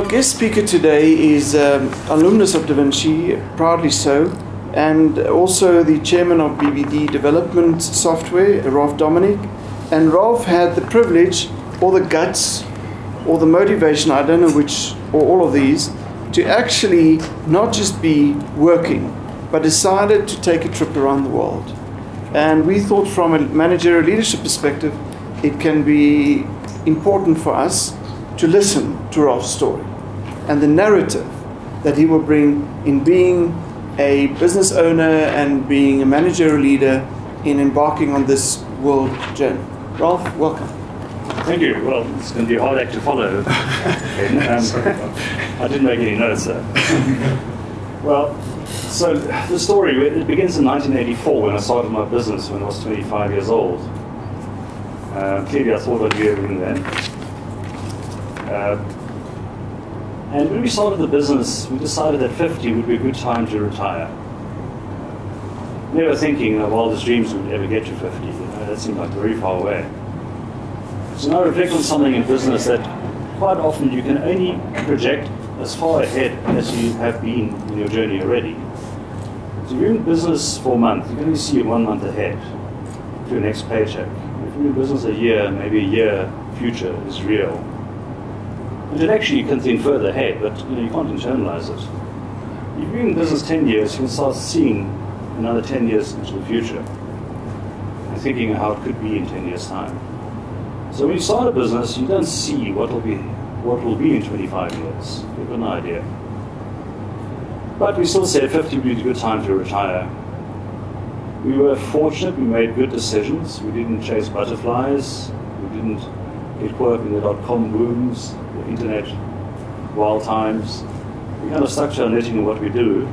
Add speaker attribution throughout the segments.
Speaker 1: our guest speaker today is alumnus of Da Vinci, proudly so, and also the chairman of BBD Development Software, Roth Dominick. And Rolf had the privilege, or the guts, or the motivation, I don't know which, or all of these, to actually not just be working, but decided to take a trip around the world. And we thought from a managerial leadership perspective, it can be important for us to listen to Rolf's story and the narrative that he will bring in being a business owner and being a managerial leader in embarking on this world journey. Rolf, welcome.
Speaker 2: Thank you. Well, it's going to be a hard act to follow. I didn't make any notes there. Well, so the story, it begins in 1984 when I started my business when I was 25 years old. Clearly I thought I'd do everything then. And when we started the business, we decided that 50 would be a good time to retire. Never thinking our wildest dreams would ever get to 50. That seemed like very far away. So now I reflect on something in business that quite often you can only project as far ahead as you have been in your journey already. So if you're in business for a month, you can only see 1 month ahead to your next paycheck. If you're in business a year, maybe a year future is real. Intellectually, you can think further ahead, but you can't internalize it. If you're in business 10 years, you can start seeing another 10 years into the future and thinking how it could be in 10 years' time. So when you start a business, you don't see what will be in 25 years. You have an idea. But we still said 50 would be a good time to retire. We were fortunate, we made good decisions. We didn't chase butterflies. We didn't get caught up in the dot-com booms, the internet wild times. We kind of stuck to our knitting and what we do.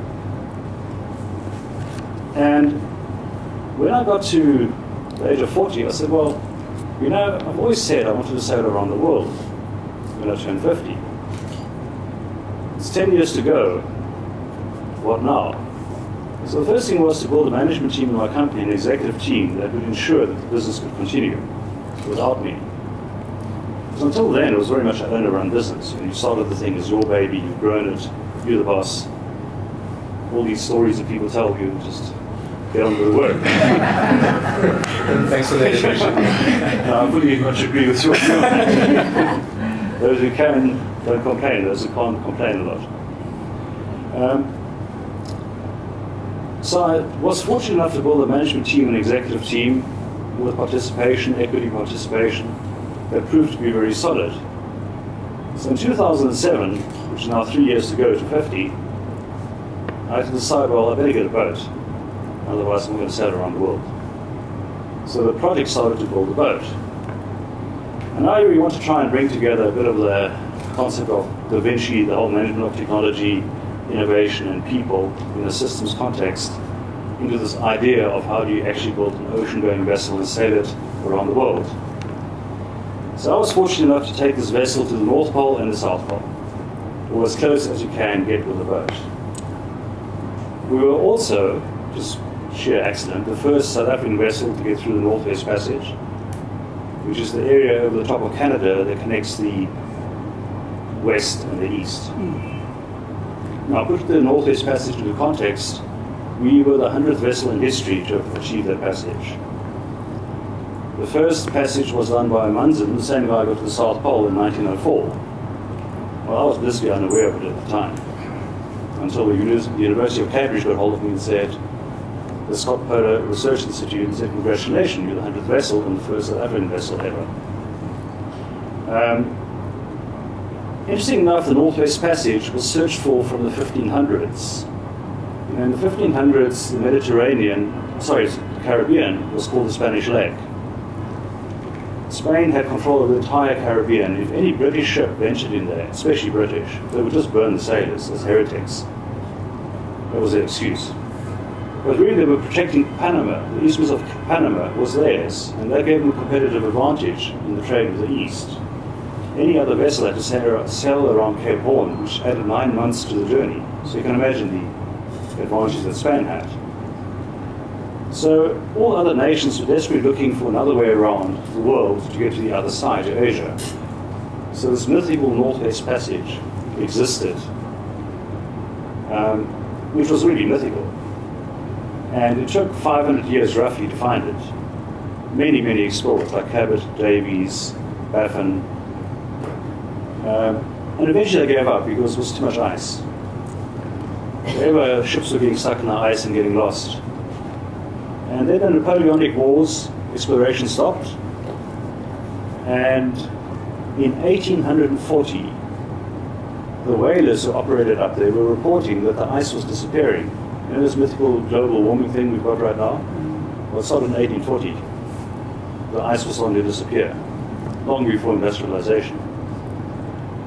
Speaker 2: And when I got to the age of 40, I said, well, I've always said I wanted to sail around the world when I turned 50. It's 10 years to go. What now? So the first thing was to build a management team in my company, an executive team that would ensure that the business could continue without me. So until then, it was very much an owner-run business. You started the thing as your baby, you've grown it, you're the boss. All these stories that people tell you, just get on with the work.
Speaker 3: Thanks for the introduction.
Speaker 2: I fully much agree with you. Those who can don't complain, those who can't complain a lot. So I was fortunate enough to build a management team, an executive team with participation, equity participation, that proved to be very solid. So in 2007, which is now 3 years to go to 50, I had to decide, well, I better get a boat. Otherwise, I'm going to sail around the world. So the project started to build a boat. And now we want to try and bring together a bit of the concept of Da Vinci, the whole management of technology, innovation, and people in a systems context into this idea of how do you actually build an ocean-going vessel and sail it around the world. So I was fortunate enough to take this vessel to the North Pole and the South Pole, or as close as you can get with a boat. We were also, just sheer accident, the first South African vessel to get through the Northwest Passage, which is the area over the top of Canada that connects the west and the east. Now, put the Northwest Passage into context, we were the 100th vessel in history to have achieved that passage. The first passage was done by Munson, the same guy who got to the South Pole in 1904. Well, I was blissfully unaware of it at the time, until the University of Cambridge got hold of me and said, the Scott Polar Research Institute, and said, congratulations, you're the 100th vessel and the first South African vessel ever. Interesting enough, the Northwest Passage was searched for from the 1500s. In the 1500s, the Caribbean was called the Spanish Lake. Spain had control of the entire Caribbean. If any British ship ventured in there, especially British, they would just burn the sailors as heretics. That was their excuse. But really they were protecting Panama. The isthmus of Panama was theirs, and that gave them a competitive advantage in the trade with the East. Any other vessel had to sail around Cape Horn, which added 9 months to the journey. So you can imagine the advantages that Spain had. So all other nations were desperately looking for another way around the world to get to the other side, to Asia. So this mythical Northwest Passage existed, which was really mythical. And it took 500 years roughly to find it. Many, many explorers like Cabot, Davies, Baffin, and eventually they gave up because it was too much ice. Wherever ships were getting stuck in the ice and getting lost. And then the Napoleonic Wars, exploration stopped. And in 1840, the whalers who operated up there were reporting that the ice was disappearing. You know this mythical global warming thing we've got right now? Well, it started in 1840. The ice was starting to disappear, long before industrialization.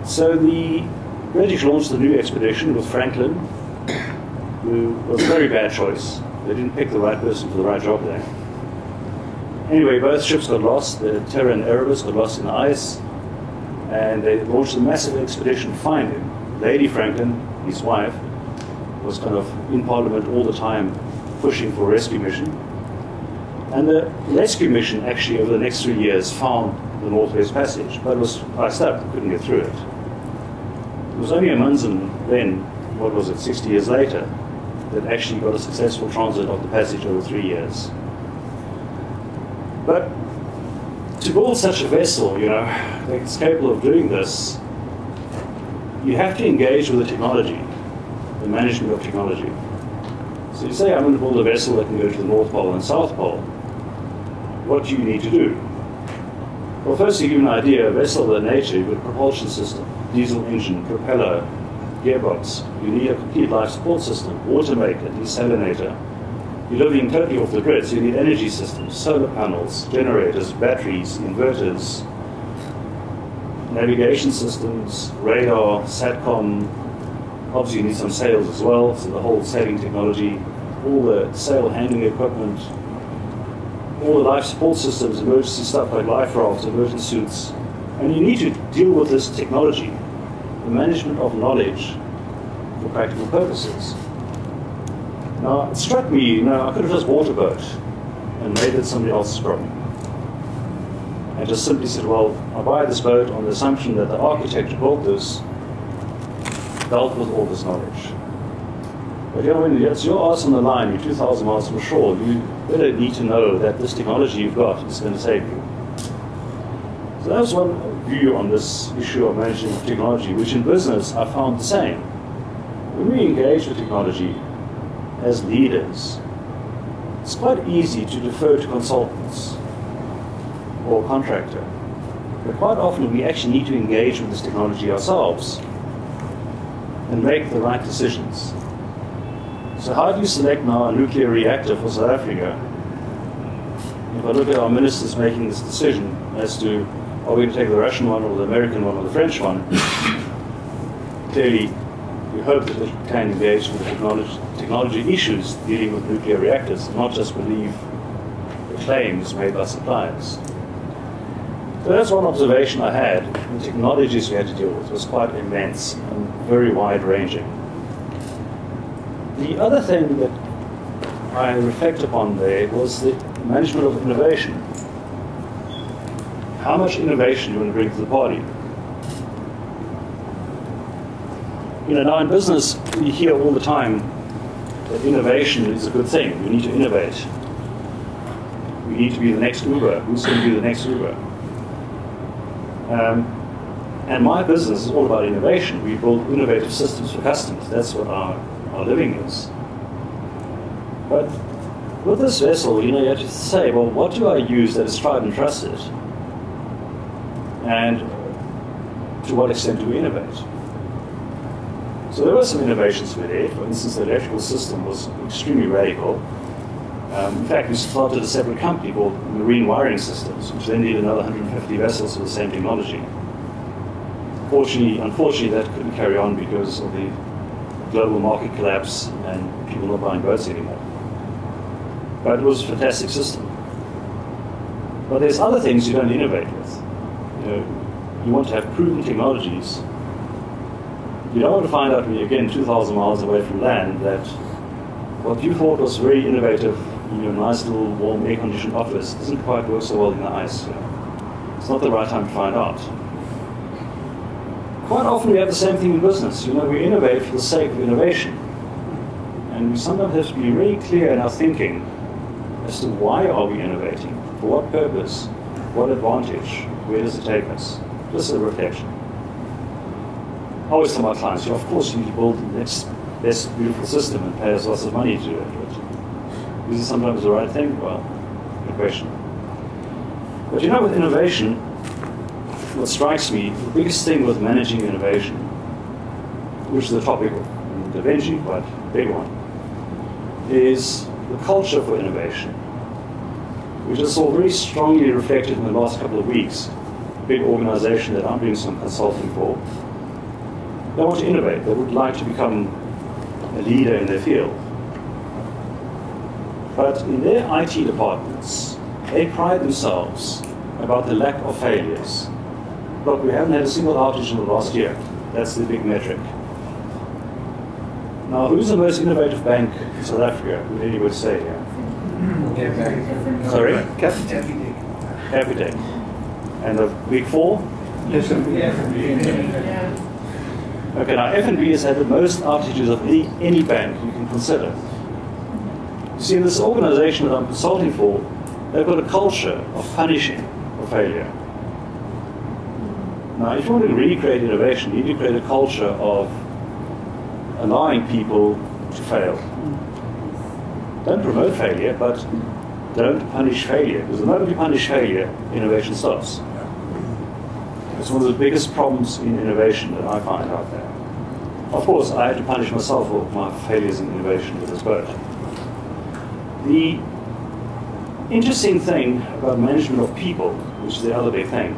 Speaker 2: So the British launched a new expedition with Franklin, who was a very bad choice. They didn't pick the right person for the right job there. Anyway, both ships got lost. The Terror and Erebus got lost in the ice, and they launched a massive expedition to find him. Lady Franklin, his wife, was kind of in Parliament all the time pushing for a rescue mission. And the rescue mission actually over the next 3 years found the Northwest Passage, but it was iced up, couldn't get through it. It was only Amundsen then, what was it, 60 years later, that actually got a successful transit of the passage over 3 years. But to build such a vessel, you know, that's capable of doing this, you have to engage with the technology, the management of technology. So you say, I'm going to build a vessel that can go to the North Pole and South Pole. What do you need to do? Well, first to give you an idea, a vessel of that nature, you've got a propulsion system, diesel engine, propeller, gearbox. You need a complete life support system, water maker, desalinator. You're living totally off the grid, so you need energy systems, solar panels, generators, batteries, inverters, navigation systems, radar, SATCOM. Obviously you need some sails as well, so the whole sailing technology, all the sail handling equipment, all the life support systems, emergency stuff like life rafts, emergency suits. And you need to deal with this technology, the management of knowledge for practical purposes. Now, it struck me, you know, I could have just bought a boat and made it somebody else's problem. And just simply said, well, I'll buy this boat on the assumption that the architect who built this dealt with all this knowledge. But you know, when it's your ass on the line, you're 2,000 miles from shore, you better need to know that this technology you've got is going to save you. So that was one view on this issue of managing technology, which in business I found the same. When we engage with technology as leaders, it's quite easy to defer to consultants or a contractor. But quite often we actually need to engage with this technology ourselves and make the right decisions. So how do you select now a nuclear reactor for South Africa? If I look at our ministers making this decision as to are we going to take the Russian one or the American one or the French one, clearly we hope that they can engage with the technology issues dealing with nuclear reactors, not just believe the claims made by suppliers. So that's one observation I had. The technologies we had to deal with was quite immense and very wide-ranging. The other thing that I reflect upon there was the management of innovation. How much innovation do you want to bring to the party? You know, now in business, we hear all the time that innovation is a good thing. We need to innovate. We need to be the next Uber. Who's going to be the next Uber? And my business is all about innovation. We build innovative systems for customers. That's what our living is. But with this vessel, you know, you have to say, well, what do I use that is tried and trusted? And to what extent do we innovate? So there were some innovations we did. For instance, the electrical system was extremely radical. In fact, we started a separate company called Marine Wiring Systems, which then needed another 150 vessels with the same technology. Unfortunately, that couldn't carry on because of the global market collapse and people not buying boats anymore. But it was a fantastic system. But there's other things you don't innovate with. You know, you want to have proven technologies. You don't want to find out when you're again 2,000 miles away from land that what you thought was very innovative in your nice little warm air-conditioned office doesn't quite work so well in the ice. You know. It's not the right time to find out. quite often we have the same thing in business. You know, we innovate for the sake of innovation. And we sometimes have to be really clear in our thinking as to why are we innovating, for what purpose, what advantage, where does it take us? Just a reflection. I always tell my clients, of course you need to build the next best beautiful system and pay us lots of money to do it. But is it sometimes the right thing? Well, good question. But you know, with innovation, what strikes me, the biggest thing with managing innovation, which is the topic of Da Vinci, quite a big one, is the culture for innovation, which I saw very strongly reflected in the last couple of weeks. A big organization that I'm doing some consulting for, they want to innovate. They would like to become a leader in their field. But in their IT departments, they pride themselves about the lack of failures. Look, we haven't had a single outage in the last year. That's the big metric. Now, who's the most innovative bank in South Africa? Would anyone say here? Sorry? Capitec. And the big four? Okay, now F&B has had the most outages of any bank you can consider. You see, in this organization that I'm consulting for, they've got a culture of punishing for failure. Now, if you want to really create innovation, you need to create a culture of allowing people to fail. Don't promote failure, but don't punish failure. Because the moment you punish failure, innovation stops. It's one of the biggest problems in innovation that I find out there. Of course, I had to punish myself for my failures in innovation with this boat. The interesting thing about management of people, which is the other big thing,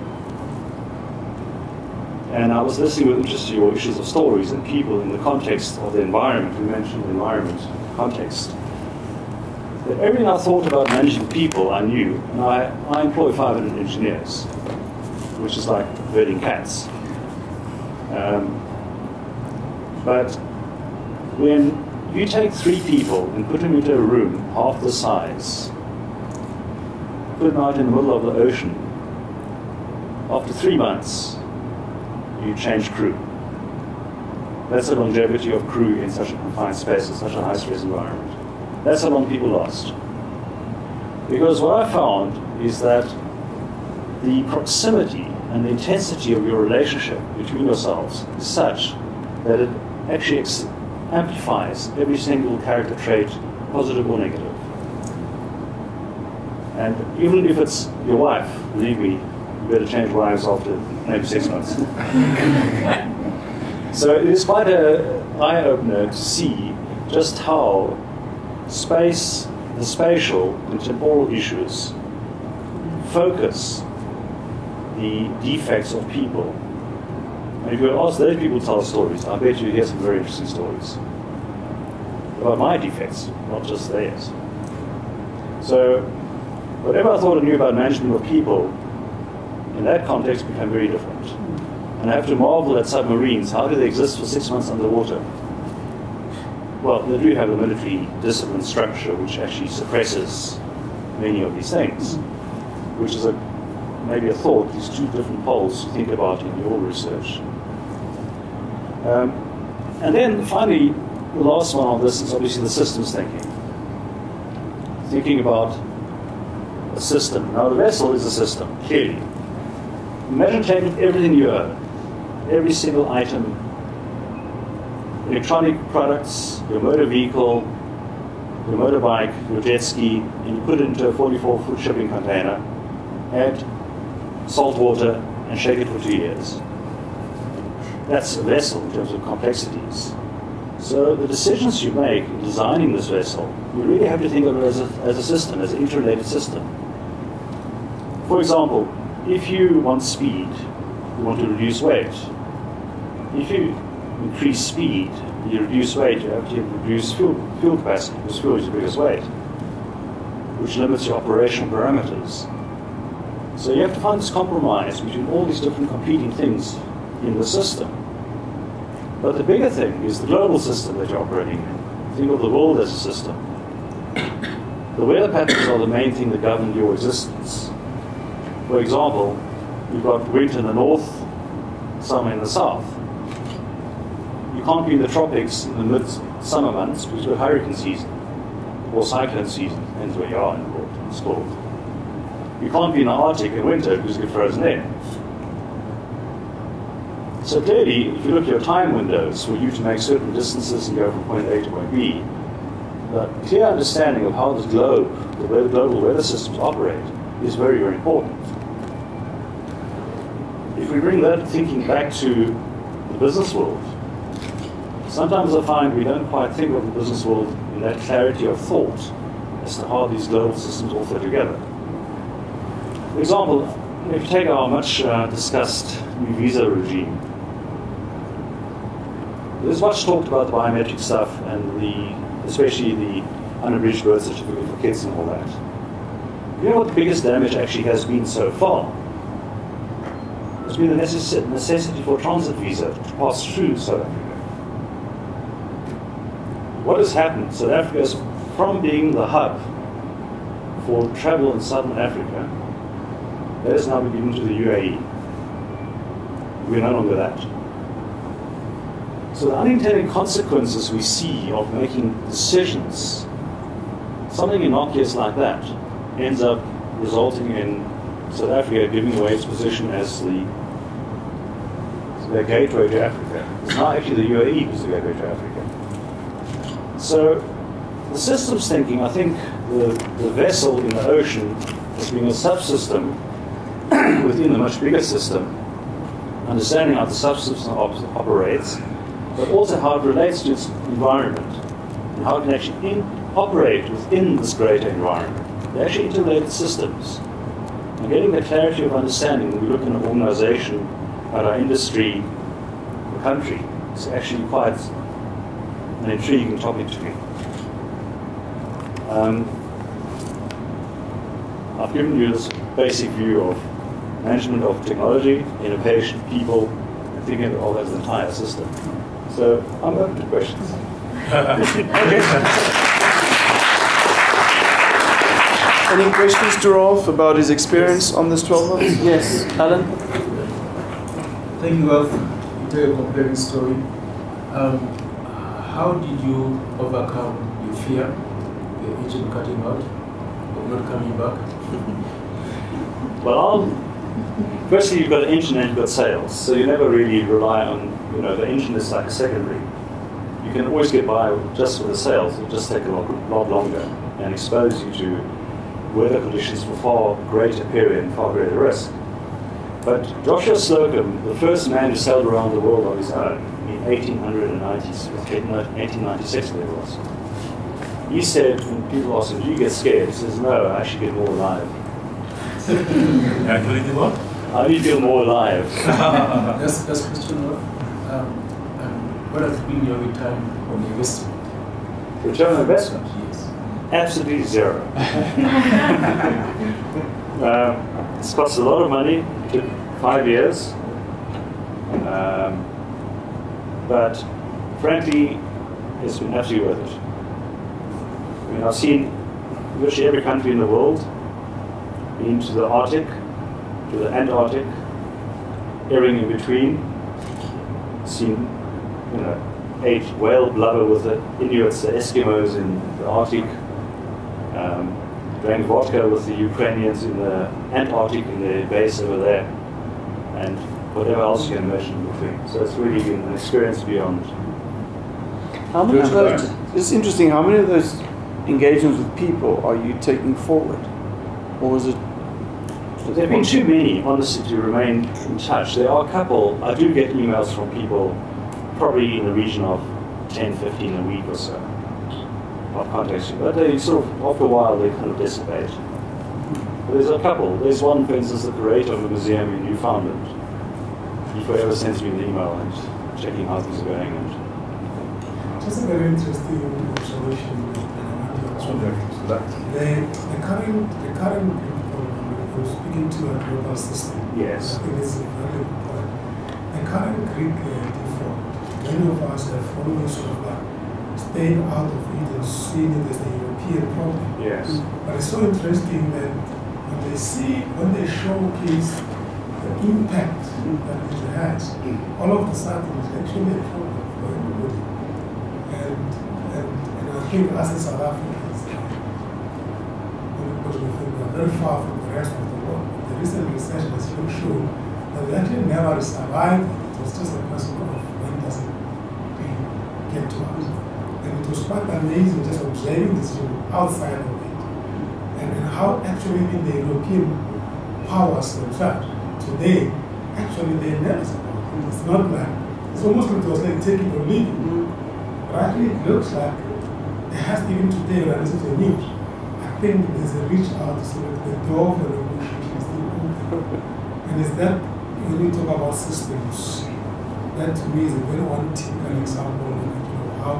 Speaker 2: and I was listening with interest to your issues of stories and people in the context of the environment. We mentioned the environment context. That everything I thought about managing people, I knew. And I employ 500 engineers, which is like herding cats. But when you take 3 people and put them into a room half the size, put them out in the middle of the ocean, after 3 months, you change crew. That's the longevity of crew in such a confined space, in such a high-stress environment. That's how long people last. Because what I found is that the proximity and the intensity of your relationship between yourselves is such that it actually amplifies every single character trait, positive or negative. And even if it's your wife, believe me, you better change wives after maybe 6 months. So it is quite an eye-opener to see just how the spatial and temporal issues focus the defects of people. And if you ask those people to tell stories, I bet you hear some very interesting stories about my defects, not just theirs. So whatever I thought I knew about management of people, in that context became very different. And I have to marvel at submarines. How do they exist for 6 months underwater? Well, they do have a military discipline structure which actually suppresses many of these things, which is maybe a thought, these 2 different poles to think about in your research. And then finally, the last one on this is obviously the systems thinking. Thinking about a system. Now the vessel is a system, clearly. Imagine taking everything you own, every single item, electronic products, your motor vehicle, your motorbike, your jet ski, and you put it into a 44-foot shipping container, add salt water, and shake it for 2 years. That's a vessel in terms of complexities. So the decisions you make in designing this vessel, you really have to think of it as a system, as an interrelated system. For example, if you want speed, you want to reduce weight. If you increase speed, you reduce weight, you have to reduce fuel capacity, because fuel is the biggest weight, which limits your operational parameters. So you have to find this compromise between all these different competing things in the system. But the bigger thing is the global system that you're operating in. Think of the world as a system. The weather patterns are the main thing that govern your existence. For example, you've got winter in the north, summer in the south. can't be in the tropics in the mid-summer months because we're hurricane season or cyclone season, depends where you are in the world, it's called. You can't be in the Arctic in winter because you get frozen in. So clearly, if you look at your time windows for you to make certain distances and go from point A to point B, the clear understanding of how this globe, the way the global weather systems operate, is very, very important. If we bring that thinking back to the business world, sometimes I find we don't quite think of the business world in that clarity of thought as to how these global systems all fit together. For example, if you take our much discussed new visa regime, there's much talked about the biometric stuff and especially the unabridged birth certificate for kids and all that. You know what the biggest damage actually has been so far? It's been the necessity for a transit visa to pass through South Africa. What has happened? South Africa is, from being the hub for travel in Southern Africa, that has now been given to the UAE. We're no longer that. So the unintended consequences we see of making decisions, something innocuous like that, ends up resulting in South Africa giving away its position as the gateway to Africa. It's not actually the UAE who's the gateway to Africa. So the systems thinking, I think the vessel in the ocean as being a subsystem within a much bigger system, understanding how the subsystem operates, but also how it relates to its environment and how it can actually operate within this greater environment. They're actually interrelated systems. And getting the clarity of understanding when we look in an organization, at our industry, the country, is actually quite an intriguing topic to me. I've given you this basic view of management of technology, innovation, people, and thinking of as an entire system. So I'm open to questions. Okay.
Speaker 1: Any questions to Rolf about his experience on this 12 months? Yes, Alan?
Speaker 3: Thank you, Rolf. You tell a compelling story. How did you overcome your fear, the engine cutting out, of not coming back?
Speaker 2: Well, firstly, you've got an engine and you've got sails, so you never really rely on, the engine is like a secondary. You can always get by just with the sails. It'll just take a lot longer and expose you to weather conditions for far greater period and far greater risk. But Joshua Slocum, the first man who sailed around the world on his own in 1896, I think it was, he said, when people asked him, do you get scared? He says, no, I actually get more alive.
Speaker 4: Actually, what?
Speaker 2: I only feel more alive.
Speaker 3: That's question, Rolf. What has been your return on investment?
Speaker 2: Return on investment?
Speaker 3: Yes.
Speaker 2: Absolutely zero. It's cost a lot of money. It took 5 years. But frankly, it's been absolutely worth it. I mean, I've seen virtually every country in the world, been to the Arctic, to the Antarctic, everything in between. Seen, ate whale blubber with the Inuits, the Eskimos in the Arctic. Drank vodka with the Ukrainians in the Antarctic in the base over there, and whatever else you can imagine in between. So it's really been an experience beyond.
Speaker 1: How many of those? It's interesting. How many of those engagements with people are you taking forward, or is it?
Speaker 2: There have been too many, honestly, to remain in touch. There are a couple. I do get emails from people, probably in the region of 10, 15 a week or so. I've contacted you, but they sort of, after a while, they kind of dissipate. But there's a couple. There's one, for instance, the curator of the museum in Newfoundland. He forever sends me an email and checking how things are going. And
Speaker 5: just a very interesting observation. The current speaking to a global system.
Speaker 2: yes.
Speaker 5: I think it's very important. The current Greek default, many of us have always sort of stayed out of it and seen it as a European problem.
Speaker 2: Yes.
Speaker 5: But it's so interesting that when they showcase the impact that it has, all of a sudden it's actually a problem for everybody. think us in South Africans, because we think we are very far from the rest of the world, the recent research has shown that we actually never survived. It was just a question of when does it get to us. And it was quite amazing just observing this outside of it. And how actually in the European powers themselves, today, actually they never survived. It's not like, it's almost like it was like taking or leaving. But actually it looks like it has even today when I listen to the news, I think there's a reach out so that the door for revolution is still open. And it's that when we talk about systems, that to me is a very one typical example of how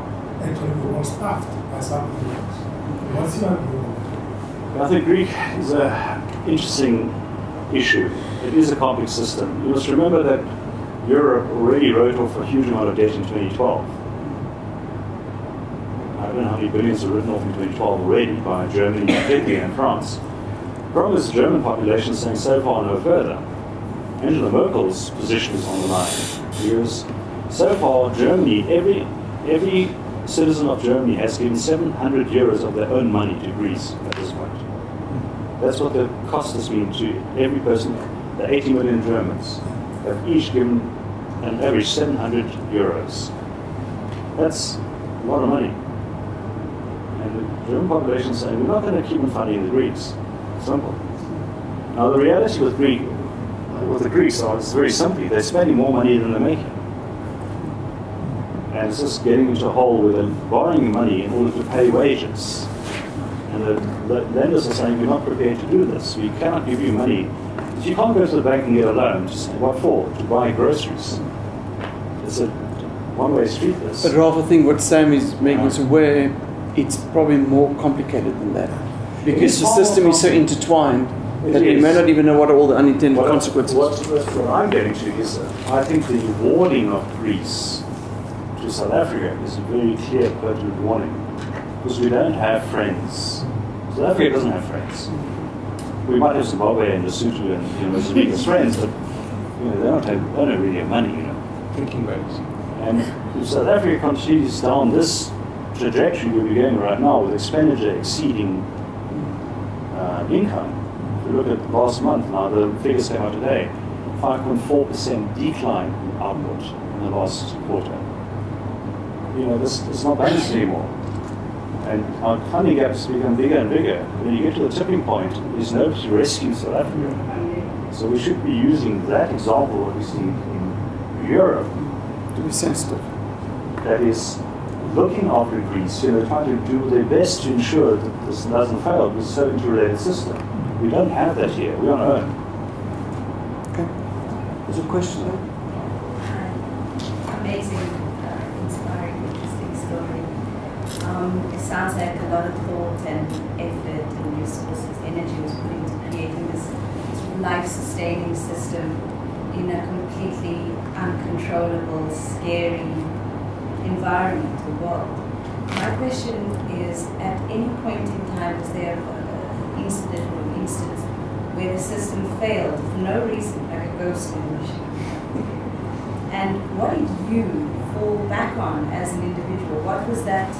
Speaker 5: actually we were staffed by something else. What's your view?
Speaker 2: I think Greek is an interesting issue. It is a complex system. You must remember that Europe already wrote off a huge amount of debt in 2012. I don't know how many billions were written off in 2012 already by Germany, Italy, and France. The problem is the German population is saying so far no further. Angela Merkel's position is on the line because so far Germany, every citizen of Germany has given 700 euros of their own money to Greece at this point. That's what the cost has been to every person. The 80 million Germans have each given an average 700 euros. That's a lot of money. And the German population is saying, we're not going to keep on funding the Greeks. Simple. Now the reality with the Greeks is very simply, they're spending more money than they're making. And it's just getting into a hole where they're borrowing money in order to pay wages. And the lenders are saying, we're not prepared to do this. We cannot give you money. If you can't go to the bank and get a loan, just what for? To buy groceries. It's a one-way street, this.
Speaker 1: But Roth, I think what Sam is making us aware, it's probably more complicated than that. Because the system is so intertwined that we may not even know what are all the unintended consequences.
Speaker 2: What I'm getting to is, I think the warning of Greece to South Africa is a very clear, pertinent warning. Because we don't have friends. South Africa doesn't have friends. We might have Zimbabwe and Lesotho and Mozambique as friends, but they don't really have money,
Speaker 3: Drinking buddies.
Speaker 2: And if South Africa continues down this trajectory we're going right now, with expenditure exceeding income, if you look at last month now, the figures came out today, 5.4% decline in output in the last quarter. This is not balanced anymore. And our funding gaps become bigger and bigger. When you get to the tipping point, there's nobody to rescue South Africa. So we should be using that example what we see in Europe
Speaker 1: To be sensitive.
Speaker 2: that is looking after Greece, trying to do their best to ensure that this doesn't fail. It's so interrelated system. We don't have that here. We're on our own.
Speaker 1: Okay. There's a question there?
Speaker 4: Amazing, inspiring, interesting story. It sounds like a lot of thought and effort and resources, energy was put into creating this life-sustaining system in a completely uncontrollable, scary environment or world. My question is, at any point in time, is there an incident or instance where the system failed for no reason, like a ghost in a machine? And what did you fall back on as an individual? What was that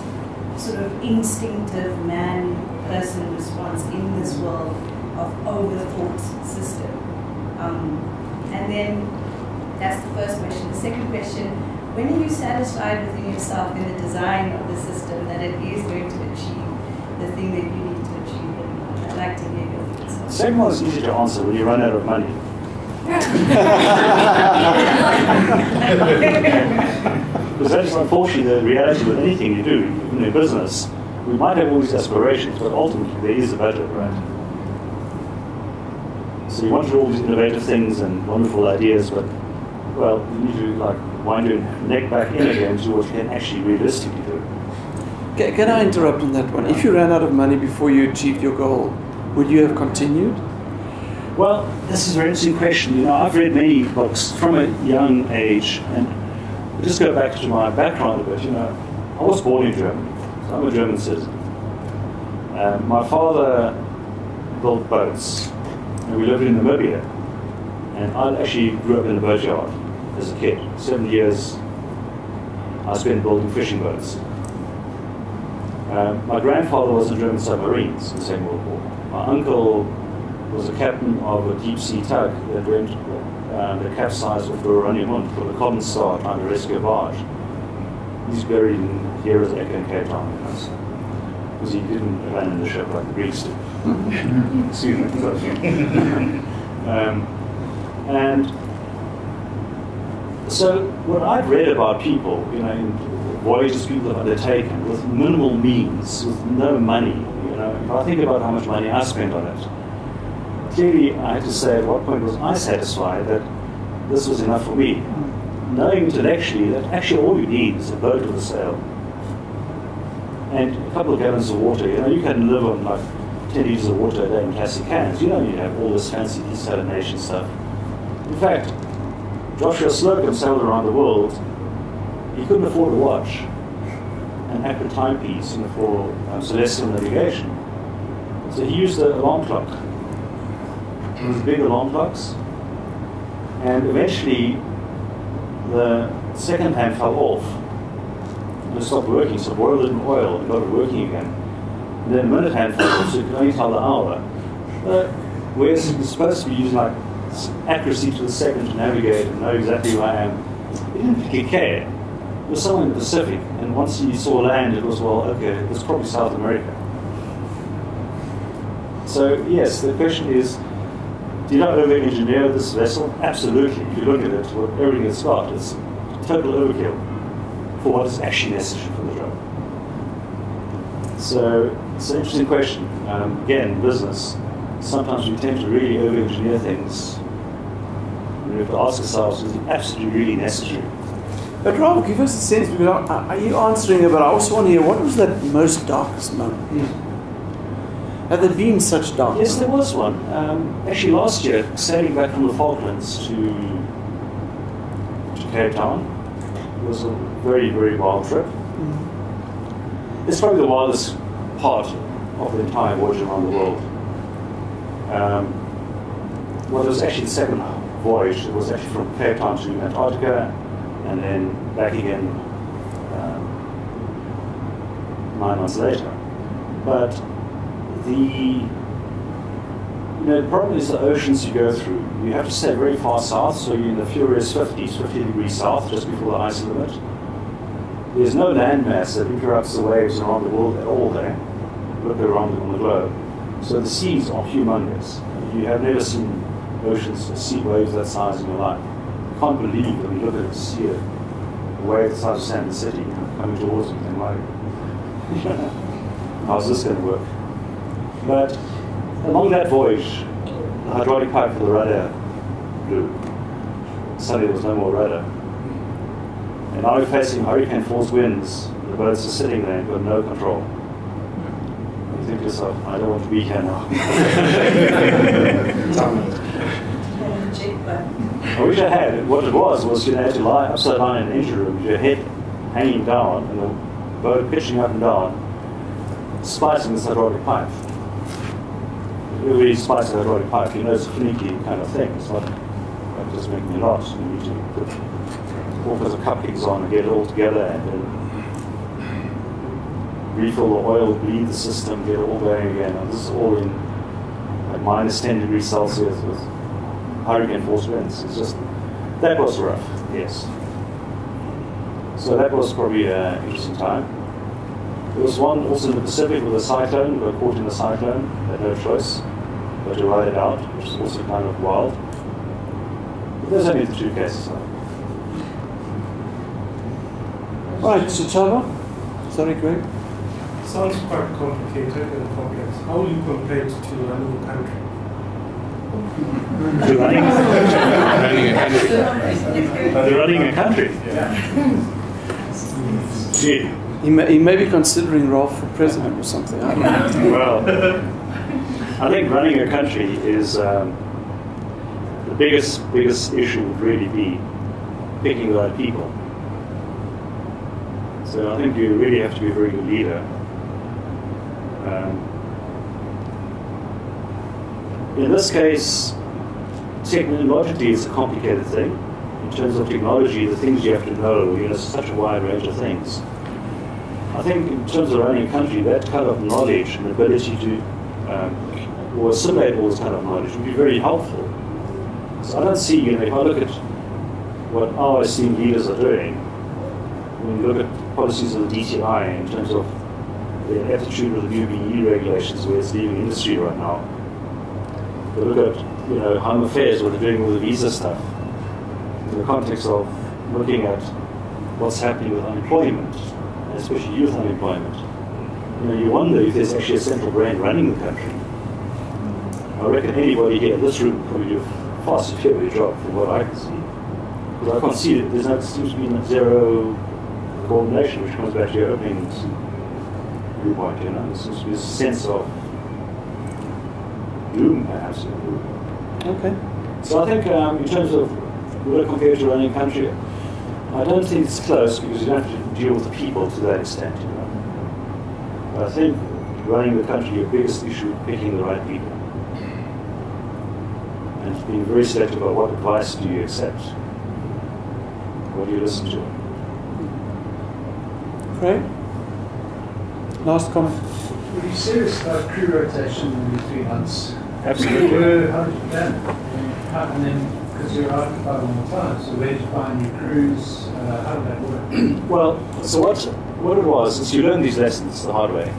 Speaker 4: sort of instinctive man-person response in this world of overthought system? And then that's the first question. The second question, when are you satisfied within yourself in the design of the system that it is going to achieve the thing that you need to achieve? I'd like to hear your thoughts.
Speaker 2: The second one is easy to answer when you run out of money. Because that is unfortunately the reality with anything you do in a business. We might have all these aspirations, but ultimately there is a budget, right? So you want to do all these innovative things and wonderful ideas, but well, you need to wind your neck back in again to what you can actually realistically do.
Speaker 1: Can I interrupt on that one? If you ran out of money before you achieved your goal, would you have continued?
Speaker 2: Well, this is a very interesting question. I've read many books from a young age, and I'll just go back to my background a bit. I was born in Germany, so I'm a German citizen. My father built boats, and we lived in Namibia. And I actually grew up in the Biochar as a kid. 7 years I spent building fishing boats. My grandfather was in German submarines in the Second World War. My uncle was a captain of a deep-sea tug that went that capsized with the Rotational for the Common Star trying to rescue a barge. He's buried in here as Echo in Cape Town, because he didn't abandon the ship like the Greeks did. Excuse me. And so what I've read about people, you know, in voyages people have undertaken with minimal means, with no money, you know, if I think about how much money I spent on it, clearly I have to say at what point was I satisfied that this was enough for me, knowing intellectually that actually all you need is a boat with a sail and a couple of gallons of water. You know, you can live on like 10 liters of water a day in plastic cans. You don't need to have all this fancy desalination stuff. In fact, Joshua Slocum sailed around the world. He couldn't afford a watch, an accurate timepiece, you know, for celestial navigation. So he used an alarm clock. These big alarm clocks. And eventually, the second hand fell off. And it stopped working, so boiled it in oil and got it working again. And then the minute hand fell off, so you could only tell the hour. Whereas you're supposed to be using like accuracy to the second to navigate and know exactly where I am. He didn't particularly care. It was somewhere in the Pacific, and once you saw land, it was, well, okay, it's probably South America. So, yes, the question is, did I over-engineer this vessel? Absolutely. If you look at it, what everything it's got, it's total overkill for what is actually necessary for the job. So, it's an interesting question. Again, business, sometimes we tend to really over-engineer things. And we have to ask ourselves, is it absolutely really necessary?
Speaker 1: But Rob, give us a sense, because are you answering it, but I also want to hear, what was that most darkest moment? Have there been such dark?
Speaker 2: Yes, there was one. Actually, last year, sailing back from the Falklands to Cape Town, it was a very, very wild trip. It's probably the wildest part of the entire voyage around the world. Well, it was actually the second voyage. It was actually from Cape Town to Antarctica, and then back again 9 months later. But the problem is the oceans you go through. You have to stay very far south, so you're in the furious 50s, 50 degrees south, just before the ice limit. There's no landmass that interrupts the waves around the world at all there. Look around on the globe. So the seas are humongous. You have never seen oceans, sea waves that size in your life. You can't believe when you look at it, see a wave the size of Sand City coming towards you, and like, how's this going to work? But along that voyage, the hydraulic pipe for the rudder blew. Suddenly there was no more rudder. And now we're facing hurricane force winds. The boats are sitting there and got no control. You think to yourself, I don't want to be here now. I wish I had. What it was you had to lie upside down in an engine room with your head hanging down and the boat pitching up and down, splicing this hydraulic pipe. Everybody splices a hydraulic pipe. You know it's a finicky kind of thing. It's not like just making a knot. You need to put all kinds of cupcakes on and get it all together and then refill the oil, bleed the system, get it all going again. And this is all in like minus 10 degrees Celsius with hurricane force winds. It's just, that was rough, yes. So that was probably an interesting time. There was one also in the Pacific with a cyclone. We were caught in a cyclone, had no choice but to ride it out, which is also kind of wild. But there's only the two cases.
Speaker 1: Right, so Chava? Sorry, Greg?
Speaker 3: Sounds quite complicated and complex. How will you compare it to running a country?
Speaker 2: Running a country?
Speaker 3: Yeah.
Speaker 2: Gee.
Speaker 1: He may be considering Roth for president or something. I don't know.
Speaker 2: Well, I think running a country is the biggest issue would really be picking the right people. So I think you really have to be a very good leader. In this case, technologically it's a complicated thing. In terms of technology, the things you have to know, such a wide range of things. I think in terms of running a country, that kind of knowledge and ability to or assimilate all this kind of knowledge would be very helpful. So I don't see, if I look at what our esteemed leaders are doing, when you look at policies of the DTI in terms of the attitude of the new BE regulations where it's leaving industry right now, you look at Home Affairs, what they're doing with the visa stuff, in the context of looking at what's happening with unemployment, especially youth unemployment. You wonder if there's actually a central brain running the country. I reckon anybody here in this room could do a far superior job from what I can see. Because I can't see that there seems to be zero coordination, which comes back to your opening viewpoint. There seems to be a sense of gloom, perhaps.
Speaker 1: Okay.
Speaker 2: So I think in terms of would I compare to running a country, I don't think it's close because you don't have to deal with the people to that extent. But I think running the country, your biggest issue is picking the right people. And being very selective about what advice do you accept. What do you listen to?
Speaker 1: Great. Last comment.
Speaker 3: Were you serious about crew rotation in the 3 months?
Speaker 2: Absolutely.
Speaker 3: How did you plan? And then, because you're occupied all the time, so where did you find your crews? How did that work?
Speaker 2: Well, so what it was is you learn these lessons the hard way.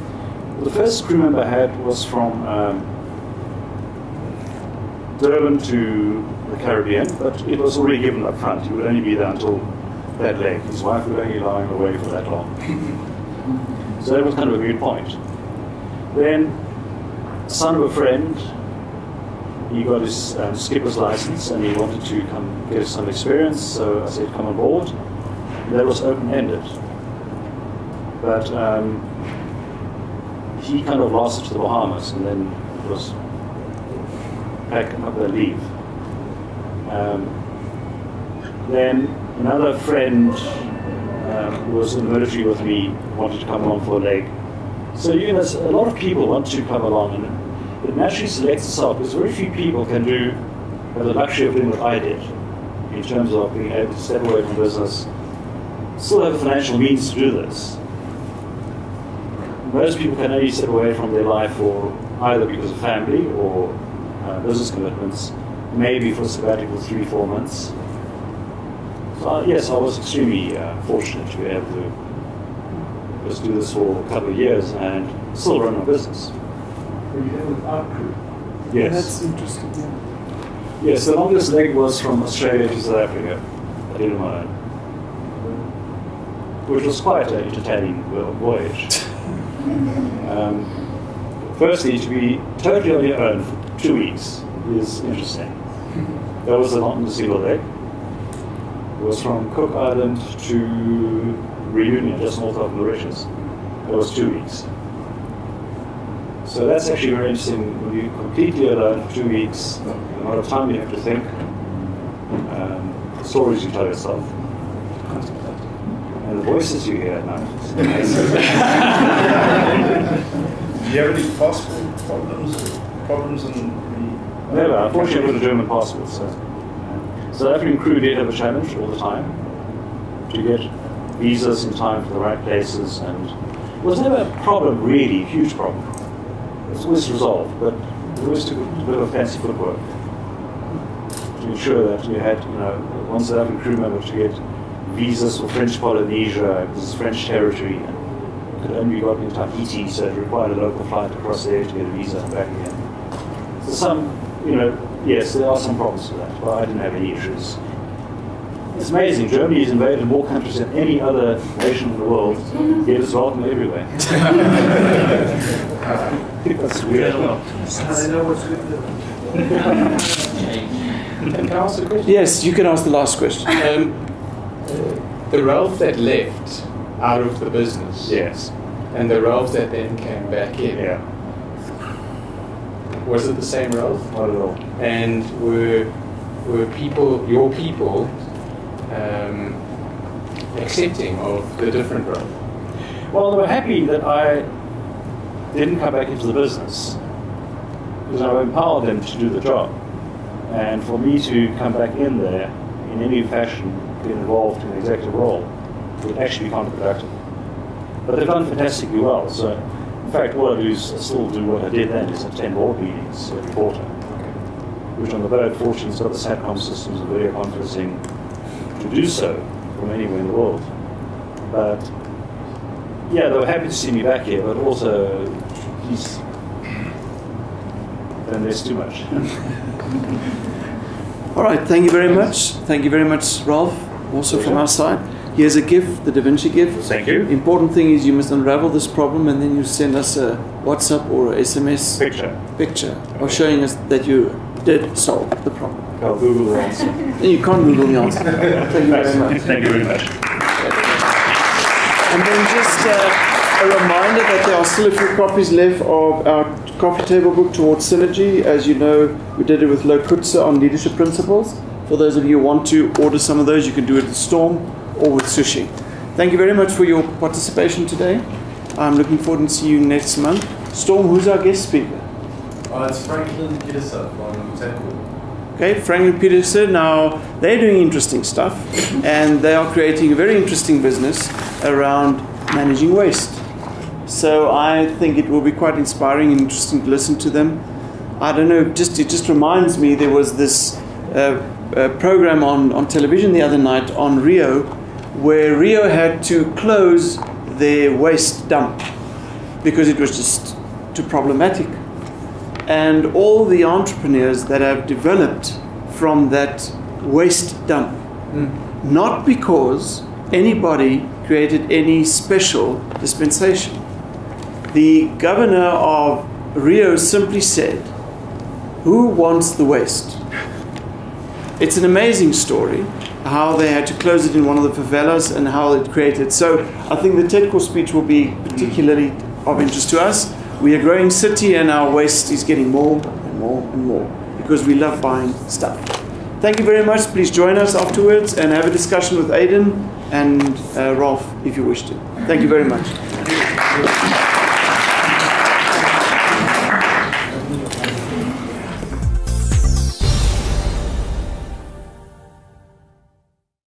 Speaker 2: The first crew member I had was from Durban to the Caribbean, but it was already given up front. He would only be there until that leg. His wife would only be lying away for that long. So that was kind of a good point. Then, son of a friend, he got his skipper's license and he wanted to come get some experience, so I said, come on board. And that was open-ended. But he kind of lost it to the Bahamas and then it was pack up and leave. Then another friend who was in the military with me wanted to come along for a leg. So a lot of people want to come along, and it naturally selects itself because very few people have the luxury of doing what I did in terms of being able to step away from business, still have the financial means to do this. Most people can only step away from their life for either because of family or business commitments, maybe for a sabbatical 3-4 months. So yes, I was extremely fortunate to be able to just do this for a couple of years and still run my business.
Speaker 3: Were you there without crew?
Speaker 2: Yes.
Speaker 1: That's interesting. Yeah.
Speaker 2: Yes, the longest leg was from Australia to South Africa. I did it on my own, which was quite an entertaining voyage. Firstly, to be totally on your own for 2 weeks is interesting. That was the longest single leg. It was from Cook Island to Reunion, just north of Mauritius. That was 2 weeks. So that's actually very interesting when you're completely alone for 2 weeks, the amount of time you have to think, the stories you tell yourself, and the voices you hear at night.
Speaker 6: Do you have any passport problems in the...
Speaker 2: Never. Unfortunately, I've got a German passport, so. South African crew did have a challenge all the time to get visas in time for the right places, and it was never a problem, really, a huge problem. It was always resolved, but it always took a bit of fancy footwork to ensure that you had, one South African crew member to get visas for French Polynesia, because it's French territory, and it could only be gotten in Tahiti, so it required a local flight across there to get a visa and back again. So some, yes, there are some problems with that, but I didn't have any issues. It's amazing, Germany has invaded more countries than any other nation in the world, yet it's welcome everywhere. That's weird.
Speaker 3: I know what's with
Speaker 7: Can I ask a question?
Speaker 1: Yes, you can ask the last question.
Speaker 7: The Ralph that left out of the business,
Speaker 2: Yes.
Speaker 7: and the Ralph that then came back in,
Speaker 2: Yeah.
Speaker 7: was it the same Ralph?
Speaker 2: Not at all.
Speaker 7: And were people, your people, accepting of the different Ralph?
Speaker 2: Well, they were happy that I didn't come back into the business because I empowered them to do the job. And for me to come back in there in any fashion, get involved in an executive role, would actually be counterproductive. But they've done fantastically well. So, in fact, what I do is still do what I did then, is attend board meetings every quarter. Which on the boat, fortunately, has got the SATCOM systems and video conferencing to do so from anywhere in the world. But yeah, they were happy to see me back here, but also, then there's too much.
Speaker 1: All right, thank you very much. Thank you very much, Rolf, also from our side. Here's a gift, the Da Vinci gift.
Speaker 2: Thank you.
Speaker 1: Important thing is you must unravel this problem and then you send us a WhatsApp or a SMS picture of showing us that you did solve the problem.
Speaker 2: I'll Google the answer.
Speaker 1: You can't Google the answer. Thank you very much.
Speaker 2: Thank you very much.
Speaker 1: And then just a reminder that there are still a few copies left of our coffee table book towards synergy. As you know, we did it with Lokutsa on leadership principles. For those of you who want to order some of those, you can do it with Storm or with Sushi. Thank you very much for your participation today. I'm looking forward to see you next month. Storm, who's our guest speaker?
Speaker 8: It's Franklin Peterson from Temple.
Speaker 1: Okay, Franklin Peterson. Now, they're doing interesting stuff, and they are creating a very interesting business around managing waste. So I think it will be quite inspiring and interesting to listen to them. I don't know, it just reminds me, there was this program on television the other night on Rio, where Rio had to close their waste dump because it was just too problematic. And all the entrepreneurs that have developed from that waste dump, not because anybody created any special dispensation. The governor of Rio simply said, "Who wants the waste?" It's an amazing story, how they had to close it in one of the favelas and how it created. So I think the TED course speech will be particularly of interest to us. We are a growing city and our waste is getting more and more and more because we love buying stuff. Thank you very much. Please join us afterwards and have a discussion with Aiden and Rolf if you wish to. Thank you very much.